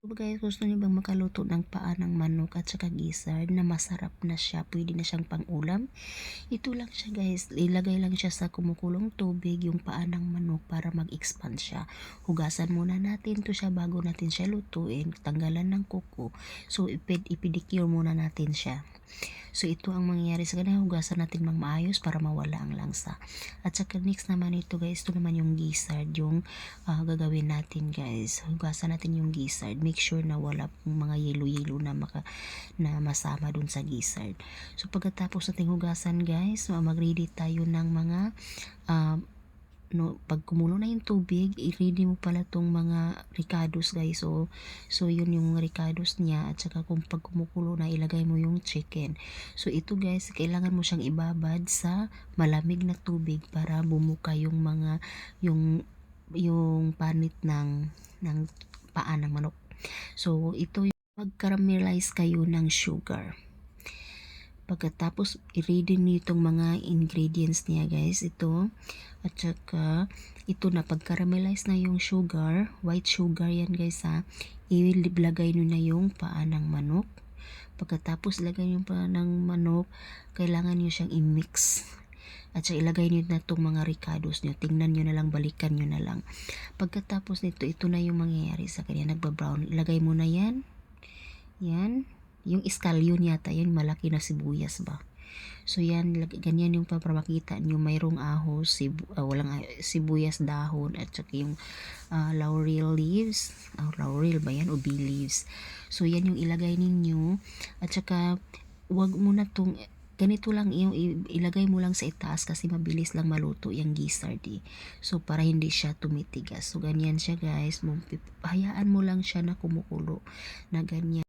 Guys, gusto niyo bang makaluto ng paa ng manok at saka gizzard na masarap na siya, pwede na siyang pang-ulam? Ito lang siya guys, ilagay lang siya sa kumukulong tubig yung paa ng manok para mag-expand siya. Hugasan muna natin to siya bago natin siya lutuin, tanggalan ng kuko. So ipidicure muna natin siya. So ito ang mangyayari sa kanya, hugasan natin mang maayos para mawala ang langsa. At saka next naman ito guys, ito naman yung gizzard, yung gagawin natin guys. Hugasan natin yung gizzard, make sure na wala pong mga yelo-yelo na masama dun sa gizzard. So pagkatapos nating hugasan guys, mag-ready tayo ng mga pag kumulo na yung tubig, i-ready mo pala tong mga ricados guys. So yun yung ricados niya, at saka kung pag kumukulo na, ilagay mo yung chicken. So ito guys, kailangan mo siyang ibabad sa malamig na tubig para bumuka yung mga yung panit ng paa ng manok. So ito yung mag-caramelize kayo ng sugar. Pagkatapos, i-ready niyo itong mga ingredients niya guys. Ito, at saka, ito na, pag-caramelize na yung sugar, white sugar yan guys ha, ilagay niyo na yung paa ng manok. Pagkatapos, ilagay niyo yung paa ng manok, kailangan niyo siyang i-mix. At saka, ilagay niyo na itong mga ricados niyo. Tingnan niyo na lang, balikan niyo na lang. Pagkatapos nito, ito na yung mangyayari sa kanya, nagba-brown. Ilagay mo na yan. Yan. Yung scallion yata, yun malaki na sibuyas ba. So yan, ganyan yung para makita nyo, mayroong ahos, walang sibuyas dahon, at saka yung laurel leaves, laurel ba yan o bay leaves. So yan yung ilagay ninyo, at saka wag mo na tong ganito lang, yung ilagay mo lang sa itaas kasi mabilis lang maluto yung gizzard eh. So para hindi siya tumitigas. So ganyan siya guys, hayaan mo lang siya na kumukulo na ganyan.